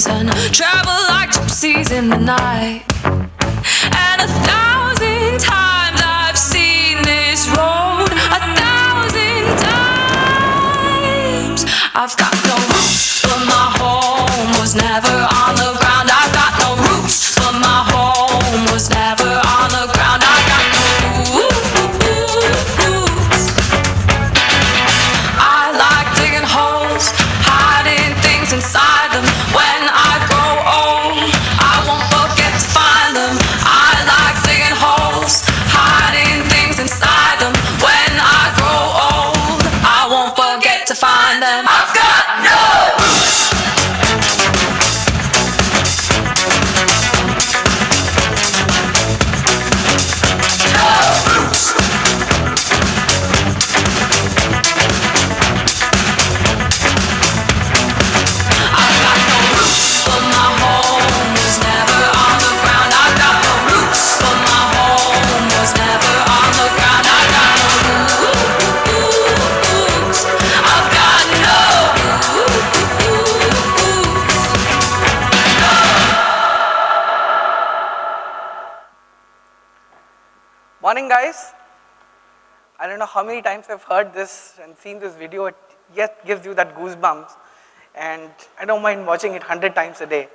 reason. Travel like gypsies in the night. And 1,000 times I've seen this road. 1,000 times. I've got no roots, but my home was never on the ground. I've got no roots, but my home was never on the ground. I got no roots. I like digging holes, hiding things inside them. When I grow old, I won't forget to find them. I like digging holes, hiding things inside them. When I grow old, I won't forget to find them. I've got no roots. No roots. I've got no roots, but my home was never on the ground. I've got no roots, but my home was never on the ground. I've got no roots. I've got no roots. Morning, guys. I don't know how many times I've heard this and seen this video. It yet gives you that goosebumps, and I don't mind watching it 100 times a day.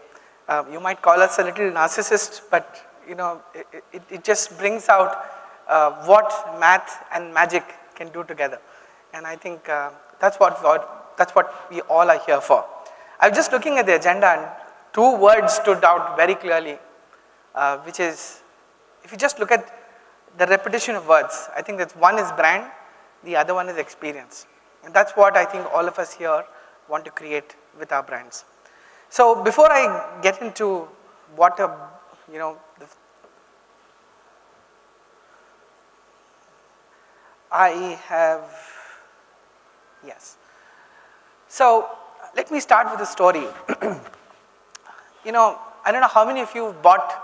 You might call us a little narcissist, but you know, it just brings out what math and magic can do together, and I think that's what we all are here for. I was just looking at the agenda, and two words stood out very clearly, which is, if you just look at the repetition of words, I think that one is brand, the other one is experience. And that's what I think all of us here want to create with our brands. So before I get into what So let me start with a story. I don't know how many of you bought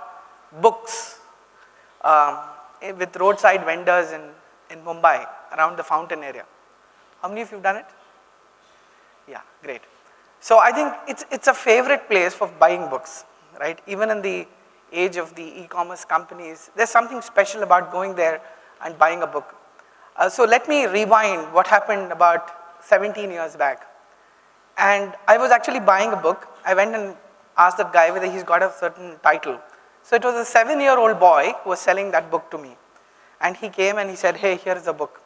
books with roadside vendors in Mumbai, around the fountain area. How many of you have done it? Yeah, great. So I think it's a favorite place for buying books, right? Even in the age of the e-commerce companies, there's something special about going there and buying a book. So let me rewind what happened about 17 years back. And I was actually buying a book. I went and asked that guy whether he's got a certain title. So it was a 7-year-old boy who was selling that book to me. And he came and he said, hey, here is a book.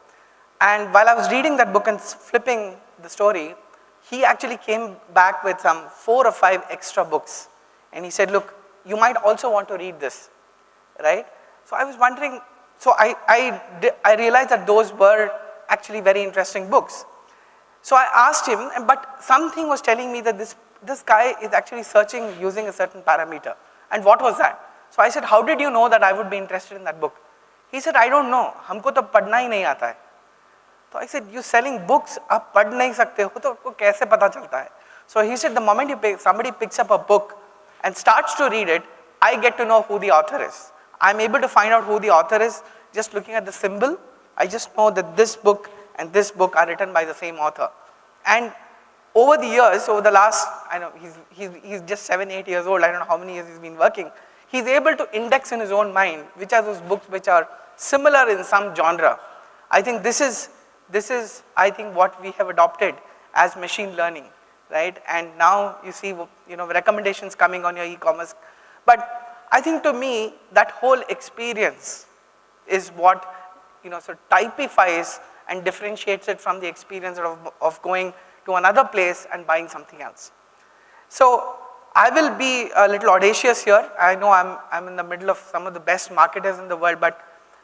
And while I was reading that book and flipping the story, he actually came back with some 4 or 5 extra books. And he said, look, you might also want to read this, right? So I was wondering, so I realized that those were actually very interesting books. So I asked him, but something was telling me that this guy is actually searching using a certain parameter. And what was that? So I said, how did you know that I would be interested in that book? He said, I don't know. हमको तो पढ़ना ही नहीं आता है. So I said, you selling books, आप पढ़ नहीं सकते हो तो आपको कैसे पता चलता है? So he said, the moment somebody picks up a book and starts to read it, I get to know who the author is. I'm able to find out who the author is just looking at the symbol. I just know that this book and this book are written by the same author. And over the years, over the last, I know he's just 7, 8 years old. I don't know how many years he's been working. He's able to index in his own mind which are those books which are similar in some genre. I think this is I think what we have adopted as machine learning, right? And now you see recommendations coming on your e-commerce. But I think to me that whole experience is what sort of typifies and differentiates it from the experience of going to another place and buying something else. So I will be a little audacious here. I know I'm in the middle of some of the best marketers in the world,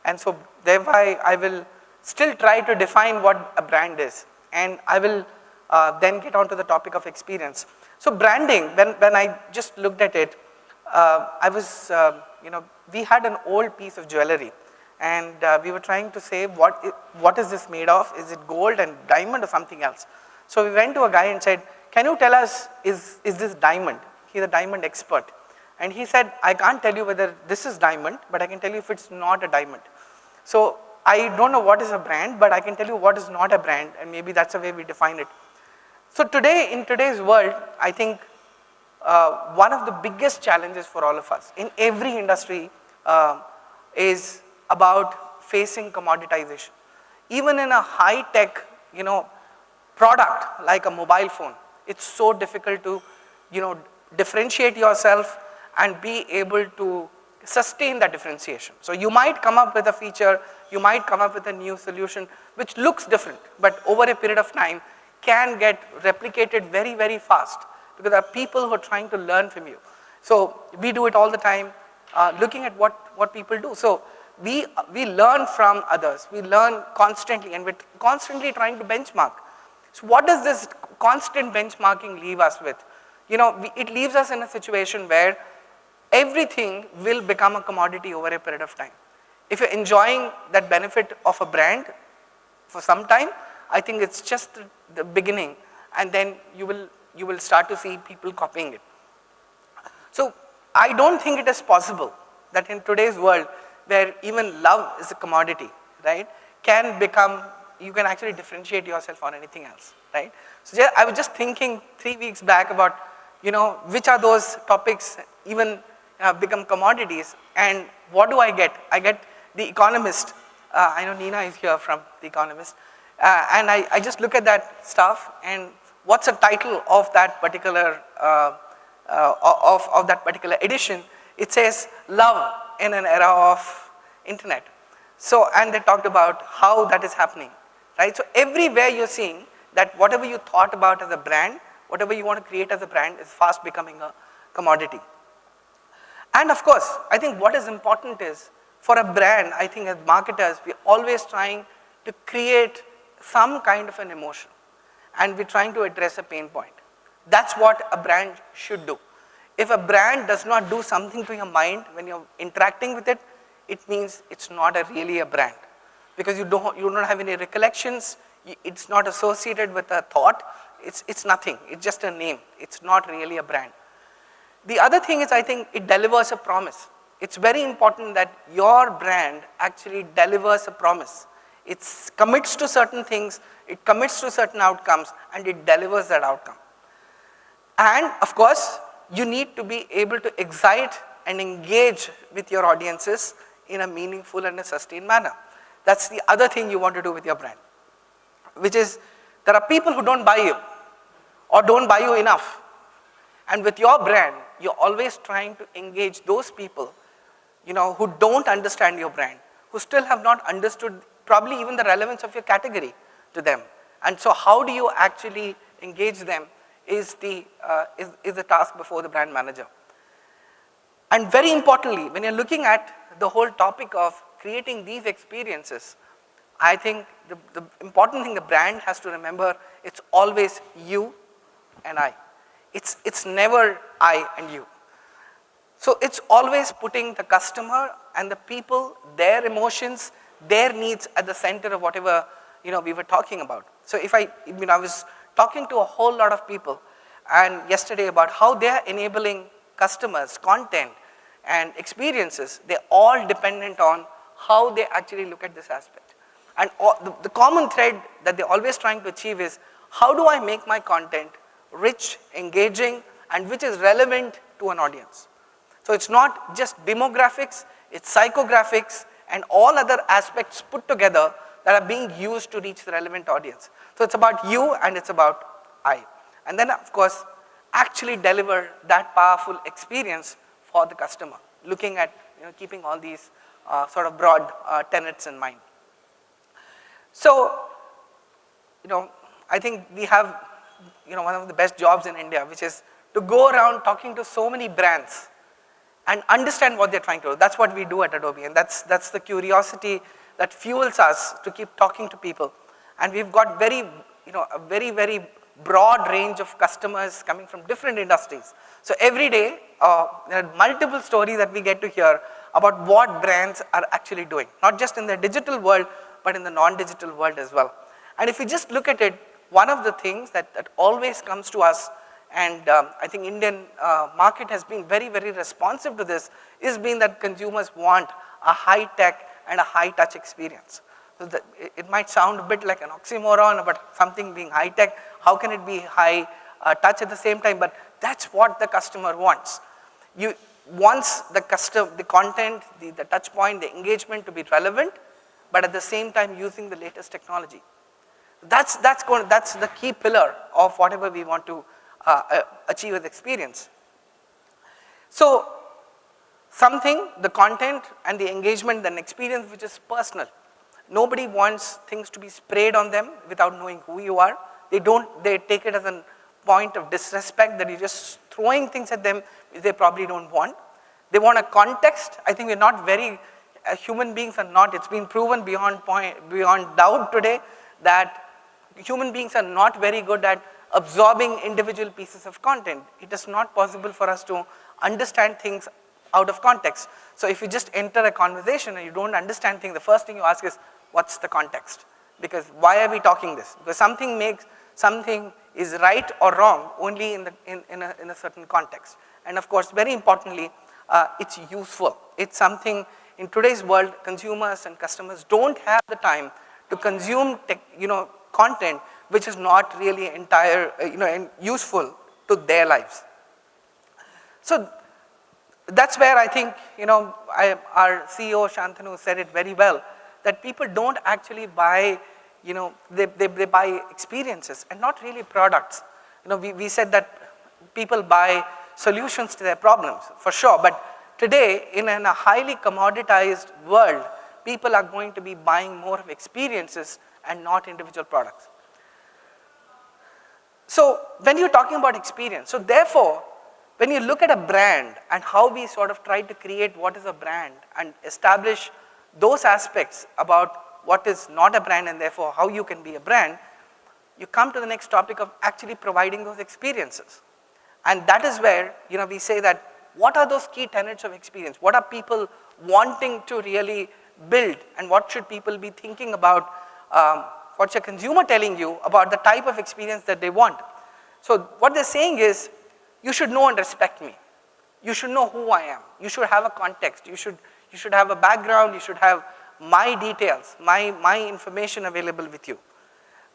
and so thereby I will still try to define what a brand is, and I will then get on to the topic of experience. So branding, when I just looked at it, I was we had an old piece of jewelry, and we were trying to say what is this made of? Is it gold and diamond or something else? So we went to a guy and said, can you tell us, is this diamond? He's a diamond expert. And he said, I can't tell you whether this is diamond, but I can tell you if it's not a diamond. So I don't know what is a brand, but I can tell you what is not a brand, and maybe that's the way we define it. So today, in today's world, I think one of the biggest challenges for all of us in every industry is about facing commoditization. Even in a high-tech, product like a mobile phone, it's so difficult to, differentiate yourself and be able to sustain that differentiation. So you might come up with a feature, you might come up with a new solution which looks different, but over a period of time can get replicated very, very fast because there are people who are trying to learn from you. So we do it all the time, looking at what people do. So we learn from others, we learn constantly, and we're constantly trying to benchmark. So what does this constant benchmarking leave us with? It leaves us in a situation where everything will become a commodity over a period of time. If you're enjoying that benefit of a brand for some time, I think it's just the beginning, and then you will start to see people copying it. So I don't think it is possible that in today's world where even love is a commodity, right, you can actually differentiate yourself on anything else, right? So I was just thinking 3 weeks back about, which are those topics even become commodities, and what do I get? I get The Economist. I know Nina is here from The Economist, and I just look at that stuff, and what's the title of that particular of that particular edition? It says Love in an Era of Internet. So, and they talked about how that is happening, right? So everywhere you're seeing that whatever you thought about as a brand, whatever you want to create as a brand is fast becoming a commodity. And of course, I think what is important is, for a brand, I think as marketers, we're always trying to create some kind of an emotion, and we're trying to address a pain point. That's what a brand should do. If a brand does not do something to your mind when you're interacting with it, it means it's not really a brand, because you don't have any recollections, it's not associated with a thought, it's nothing, it's just a name, it's not really a brand. The other thing is, I think it delivers a promise. It's very important that your brand actually delivers a promise. It commits to certain things, it commits to certain outcomes, and it delivers that outcome. And of course, you need to be able to excite and engage with your audiences in a meaningful and a sustained manner. That's the other thing you want to do with your brand, which is, there are people who don't buy you or don't buy you enough. And with your brand, you're always trying to engage those people, who don't understand your brand, who still have not understood probably even the relevance of your category to them. And so how do you actually engage them is the task before the brand manager. And very importantly, when you're looking at the whole topic of creating these experiences, I think the important thing the brand has to remember, it's always you and I. It's never I and you. So it's always putting the customer and the people, their emotions, their needs at the center of whatever we were talking about. So I was talking to a whole lot of people and yesterday about how they are enabling customers, content and experiences. They're all dependent on how they actually look at this aspect. And the common thread that they're always trying to achieve is, how do I make my content rich, engaging, and which is relevant to an audience? So it's not just demographics, it's psychographics and all other aspects put together that are being used to reach the relevant audience. So it's about you and it's about I. And then of course, actually deliver that powerful experience for the customer, looking at, keeping all these sort of broad tenets in mind. So, I think we have, one of the best jobs in India, which is to go around talking to so many brands and understand what they're trying to do. That's what we do at Adobe, and that's the curiosity that fuels us to keep talking to people. And we've got a very, very broad range of customers coming from different industries. So every day, there are multiple stories that we get to hear about what brands are actually doing, not just in the digital world, but in the non-digital world as well. And if you just look at it, one of the things that always comes to us, and I think Indian market has been very, very responsive to this, is being that consumers want a high-tech and a high-touch experience. So it might sound a bit like an oxymoron about something being high-tech. How can it be high touch at the same time? But That's what the customer wants. Wants the content, the touch point, the engagement to be relevant, but at the same time using the latest technology. That's the key pillar of whatever we want to achieve with experience. So something, the content and the engagement, the experience which is personal. Nobody wants things to be sprayed on them without knowing who you are. They take it as a point of disrespect that you're just throwing things at them which they probably don't want. They want a context. I think we're not very, human beings are not, it's been proven beyond doubt today that human beings are not very good at absorbing individual pieces of content. It is not possible for us to understand things out of context. So if you just enter a conversation and you don't understand things, the first thing you ask is, what's the context? Because why are we talking this? Because something is right or wrong only in a certain context. And of course, very importantly, it's useful. It's something in today's world, consumers and customers don't have the time to consume content which is not really and useful to their lives. So that's where I think our CEO Shantanu said it very well, that people don't actually buy, they buy experiences and not really products. We said that people buy solutions to their problems, for sure, but today in a highly commoditized world, people are going to be buying more of experiences and not individual products. So when you're talking about experience, so therefore, when you look at a brand and how we sort of try to create what is a brand and establish those aspects about what is not a brand and therefore how you can be a brand, you come to the next topic of actually providing those experiences. And that is where we say that what are those key tenets of experience? What are people wanting to really build, and what should people be thinking about? What's your consumer telling you about the type of experience that they want? So what they're saying is, you should know and respect me. You should know who I am. You should have a context. You should have a background. You should have my details, my information available with you.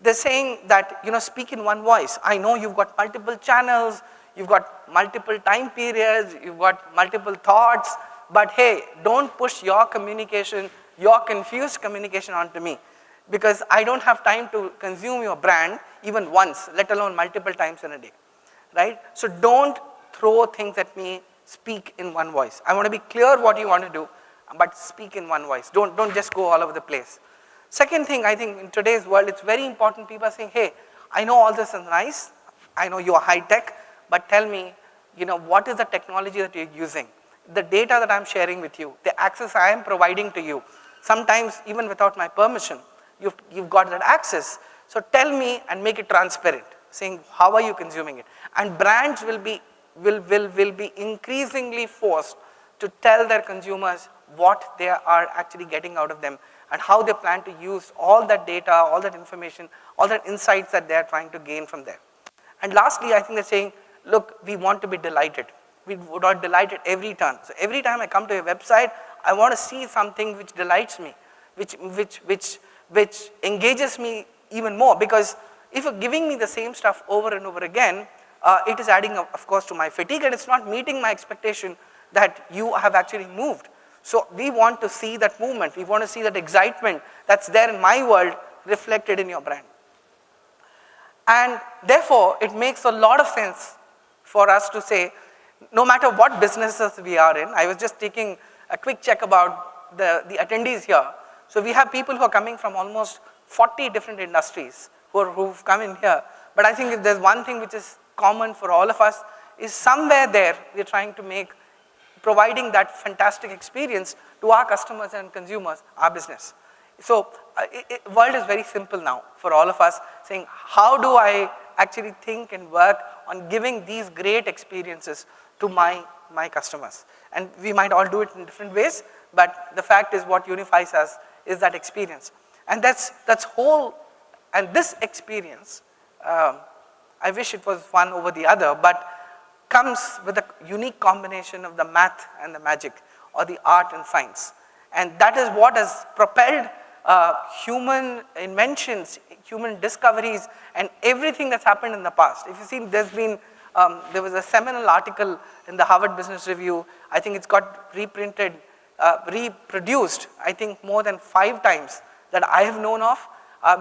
They're saying that, speak in one voice. I know you've got multiple channels, you've got multiple time periods, you've got multiple thoughts, but hey, don't push your communication, your confused communication onto me, because I don't have time to consume your brand even once, let alone multiple times in a day, right? So don't throw things at me, speak in one voice. I want to be clear what you want to do, but speak in one voice. Don't just go all over the place. Second thing, I think in today's world, it's very important. People are saying, hey, I know all this is nice, I know you're high tech, but tell me, what is the technology that you're using? The data that I'm sharing with you, the access I am providing to you, sometimes even without my permission, you've got that access. So tell me and make it transparent, saying how are you consuming it? And brands will be increasingly forced to tell their consumers what they are actually getting out of them and how they plan to use all that data, all that information, all that insights that they're trying to gain from there. And lastly, I think they're saying, look, we want to be delighted. We would not delight at every turn. So every time I come to a website, I want to see something which delights me, which engages me even more, because if you're giving me the same stuff over and over again, it is adding, of course, to my fatigue, and it's not meeting my expectation that you have actually moved. So we want to see that movement. We want to see that excitement that's there in my world reflected in your brand. And therefore, it makes a lot of sense for us to say, no matter what businesses we are in, I was just taking a quick check about the attendees here. So we have people who are coming from almost 40 different industries who've come in here. But I think if there's one thing which is common for all of us, is somewhere there we're trying to providing that fantastic experience to our customers and consumers, our business. So world is very simple now for all of us, saying how do I actually think and work on giving these great experiences to my customers. And we might all do it in different ways, but the fact is what unifies us is that experience. And that's whole, and this experience, I wish it was one over the other, but comes with a unique combination of the math and the magic, or the art and science. And that is what has propelled human inventions, human discoveries, and everything that's happened in the past. If you see, there's been There was a seminal article in the Harvard Business Review. I think it's got reproduced, I think more than 5 times that I have known of,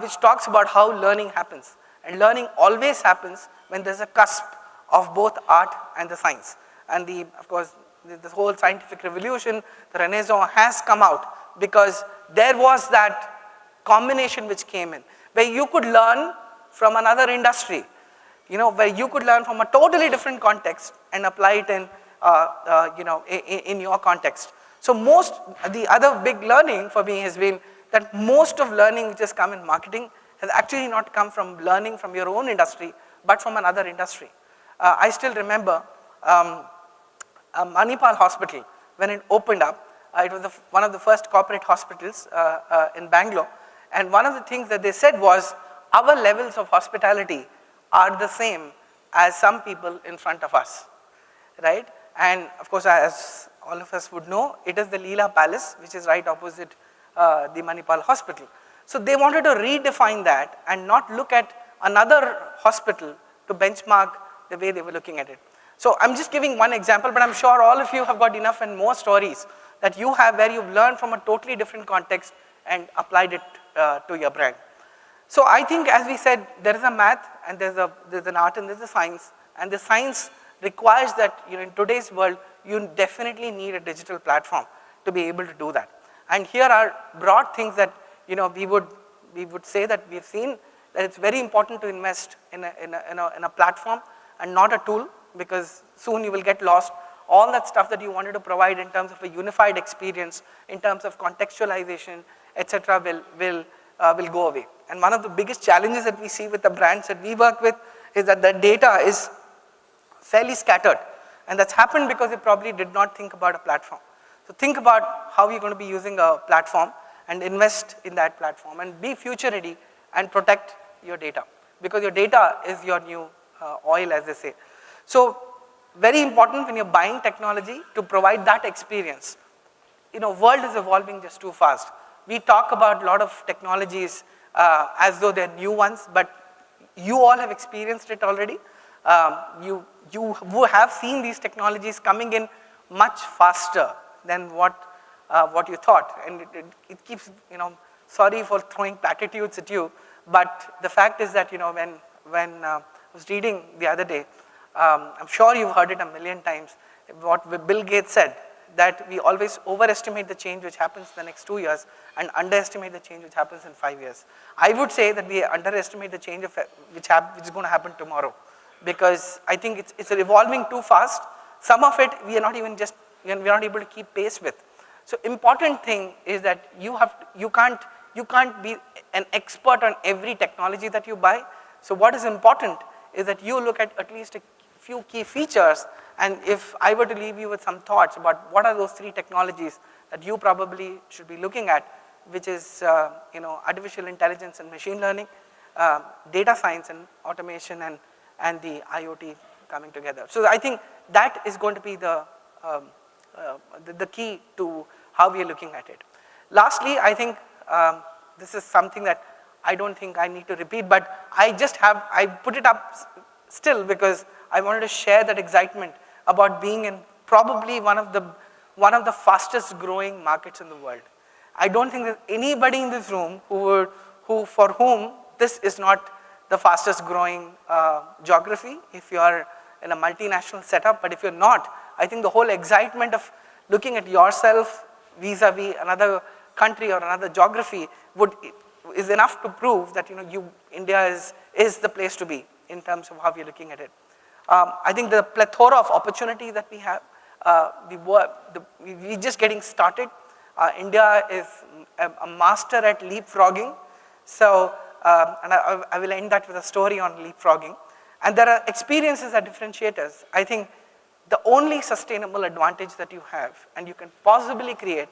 which talks about how learning happens. And learning always happens when there's a cusp of both art and the science. And of course, this whole scientific revolution, the Renaissance has come out because there was that combination which came in, where you could learn from another industry, where you could learn from a totally different context and apply it in your context. So the other big learning for me has been that most of learning which has come in marketing has actually not come from learning from your own industry, but from another industry. I still remember Manipal Hospital, when it opened up, it was one of the first corporate hospitals in Bangalore. And one of the things that they said was, our levels of hospitality are the same as some people in front of us, right? And of course, as all of us would know, it is the Leela Palace, which is right opposite the Manipal Hospital. So they wanted to redefine that and not look at another hospital to benchmark the way they were looking at it. So I'm just giving one example, but I'm sure all of you have got enough and more stories that you have where you've learned from a totally different context and applied it to your brand. So I think, as we said, there is a math and there's an art and there's a science, and the science requires that in today's world you definitely need a digital platform to be able to do that. And here are broad things that we would say that we've seen that it's very important to invest in a platform and not a tool, because soon you will get lost. All that stuff that you wanted to provide in terms of a unified experience, in terms of contextualization, etc., will go away. And one of the biggest challenges that we see with the brands that we work with is that the data is fairly scattered, and that's happened because they probably did not think about a platform. So think about how you're going to be using a platform and invest in that platform and be future ready and protect your data, because your data is your new oil, as they say. So very important when you're buying technology to provide that experience. World is evolving just too fast. We talk about a lot of technologies as though they're new ones, but you all have experienced it already. You have seen these technologies coming in much faster than what you thought, and it keeps, sorry for throwing platitudes at you, but the fact is that when I was reading the other day, I'm sure you've heard it a million times, what Bill Gates said, that we always overestimate the change which happens in the next 2 years and underestimate the change which happens in 5 years. I would say that we underestimate the change which is going to happen tomorrow, because I think it's evolving too fast. Some of it we are not able to keep pace with. So important thing is that you can't be an expert on every technology that you buy. So what is important is that you look at least a few key features, and if I were to leave you with some thoughts about what are those 3 technologies that you probably should be looking at, which is artificial intelligence and machine learning, data science and automation, and the IoT coming together. So I think that is going to be the key to how we are looking at it. Lastly, I think this is something that I don't think I need to repeat, but I put it up still because I wanted to share that excitement about being in probably one of the fastest growing markets in the world. I don't think there's anybody in this room for whom this is not the fastest growing geography if you are in a multinational setup. But if you're not, I think the whole excitement of looking at yourself vis-a-vis another country or another geography is enough to prove that India is the place to be in terms of how we're looking at it. I think the plethora of opportunity that we have, we're just getting started. India is a master at leapfrogging. So, and I will end that with a story on leapfrogging. And there are experiences that differentiators. I think the only sustainable advantage that you have and you can possibly create,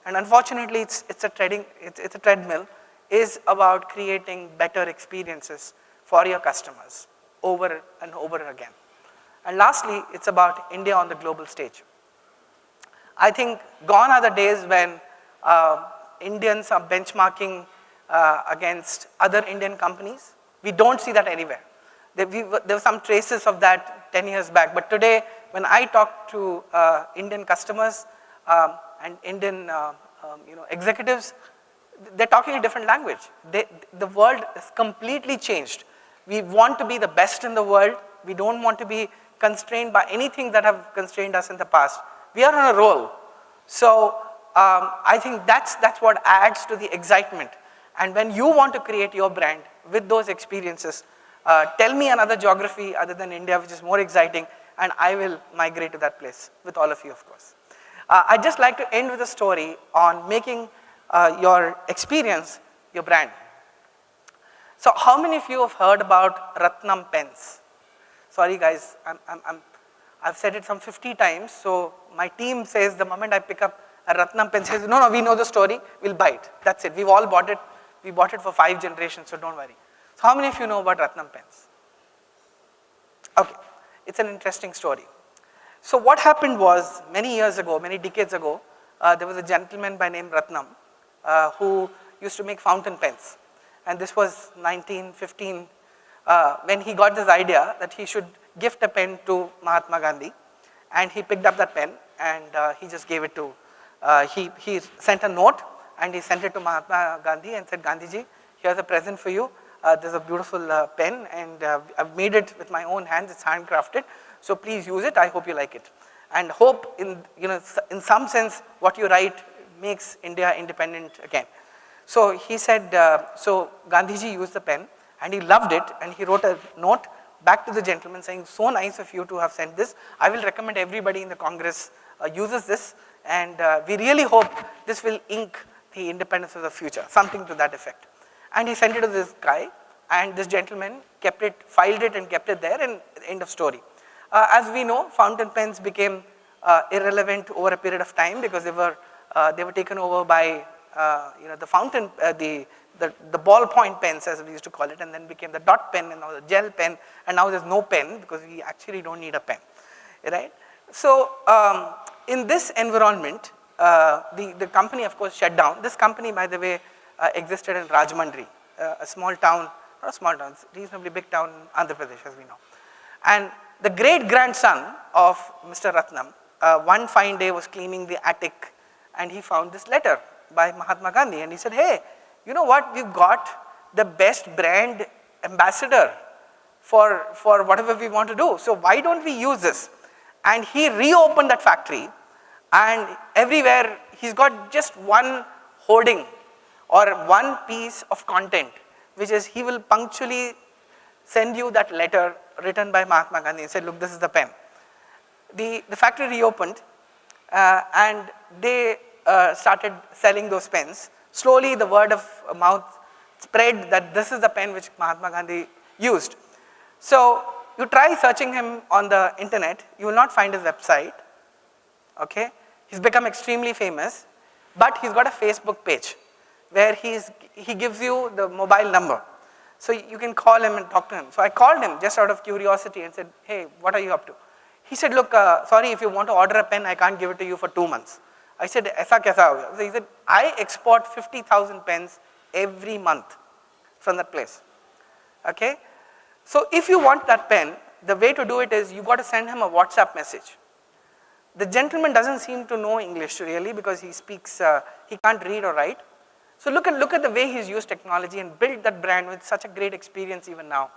and unfortunately it's a treadmill, is about creating better experiences for your customers over and over again. And lastly, it's about India on the global stage. I think gone are the days when Indians are benchmarking against other Indian companies. We don't see that anywhere. There were some traces of that 10 years back, but today when I talk to Indian customers and Indian executives, they're talking a different language. The world has completely changed. We want to be the best in the world. We don't want to be constrained by anything that have constrained us in the past. We are on a roll. So I think that's what adds to the excitement. And when you want to create your brand with those experiences, tell me another geography other than India which is more exciting, and I will migrate to that place with all of you, of course. I'd just like to end with a story on making your experience your brand. So how many of you have heard about Ratnam pens? Sorry guys, I've said it some 50 times, so my team says the moment I pick up a Ratnam pen, says, no, we know the story, we'll buy it. That's it, we've all bought it. We bought it for 5 generations, so don't worry. So how many of you know about Ratnam pens? Okay, it's an interesting story. So what happened was, many years ago, many decades ago, there was a gentleman by name Ratnam who used to make fountain pens. And this was 1915 when he got this idea that he should gift a pen to Mahatma Gandhi. And he picked up that pen and he just gave it to, he sent a note and he sent it to Mahatma Gandhi and said, Gandhiji, here's a present for you. There's a beautiful pen and I've made it with my own hands, it's handcrafted. So please use it, I hope you like it. And hope in some sense what you write makes India independent again. So he said, so Gandhiji used the pen and he loved it and he wrote a note back to the gentleman saying, so nice of you to have sent this. I will recommend everybody in the Congress uses this and we really hope this will ink the independence of the future, something to that effect. And he sent it to this guy and this gentleman kept it, filed it and kept it there, and end of story. As we know, fountain pens became irrelevant over a period of time because they were taken over by the fountain, the ballpoint pens as we used to call it, and then became the dot pen and now the gel pen, and now there's no pen because we actually don't need a pen, right? So in this environment, the company of course shut down. This company, by the way, existed in Rajahmundry, a small town, not a small town, it's a reasonably big town in Andhra Pradesh as we know. And the great grandson of Mr. Ratnam, one fine day was cleaning the attic and he found this letter by Mahatma Gandhi and he said, hey, you know what, we've got the best brand ambassador for whatever we want to do, so why don't we use this? And he reopened that factory and everywhere he's got just one hoarding or one piece of content, which is he will punctually send you that letter written by Mahatma Gandhi and said, look, this is the pen. The factory reopened and they started selling those pens. Slowly the word of mouth spread that this is the pen which Mahatma Gandhi used. So you try searching him on the internet, you will not find his website, okay? He's become extremely famous, but he's got a Facebook page where he gives you the mobile number. So you can call him and talk to him. So I called him just out of curiosity and said, hey, what are you up to? He said, look, sorry, if you want to order a pen, I can't give it to you for 2 months. I said, aisa kaisa ho gaya? So he said, I export 50,000 pens every month from that place. Okay? So if you want that pen, the way to do it is you got to send him a WhatsApp message. The gentleman doesn't seem to know English really because he speaks, he can't read or write. So look at the way he's used technology and built that brand with such a great experience even now.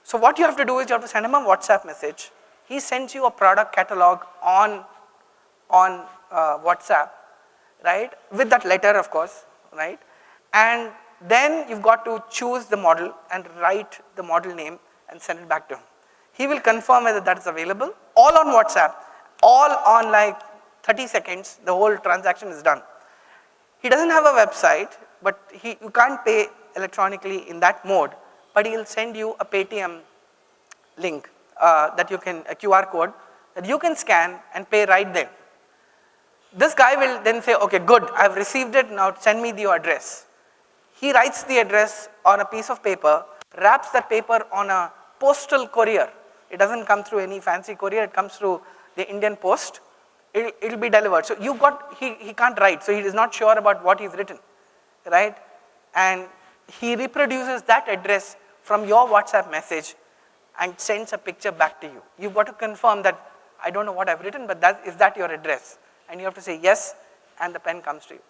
So what you have to do is you have to send him a WhatsApp message. He sends you a product catalog on WhatsApp, right? With that letter, of course, right? And then you've got to choose the model and write the model name and send it back to him. He will confirm whether that is available, all on WhatsApp, all on like 30 seconds, the whole transaction is done. He doesn't have a website, but you can't pay electronically in that mode, but he'll send you a Paytm link that you can, a QR code that you can scan and pay right then. This guy will then say, okay, good, I've received it, now send me your address. He writes the address on a piece of paper, wraps that paper on a postal courier. It doesn't come through any fancy courier, it comes through the Indian Post. It'll be delivered. So he can't write, so he is not sure about what he's written, right? And he reproduces that address from your WhatsApp message and sends a picture back to you. You've got to confirm that I don't know what I've written, but is that your address? And you have to say yes, and the pen comes to you,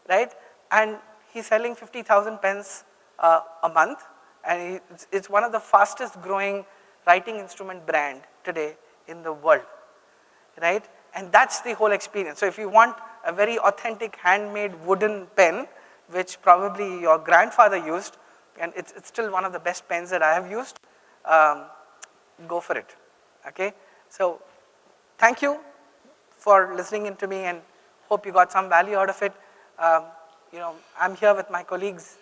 right? And he's selling 50,000 pens a month, and it's one of the fastest growing writing instrument brand today in the world, right? And that's the whole experience. So if you want a very authentic handmade wooden pen, which probably your grandfather used, and it's still one of the best pens that I have used, go for it, okay? So thank you for listening in to me, and hope you got some value out of it. I'm here with my colleagues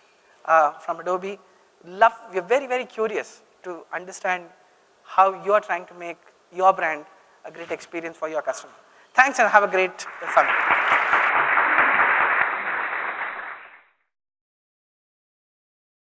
from Adobe. We're very, very curious to understand how you're trying to make your brand a great experience for your customer. Thanks, and have a great summit.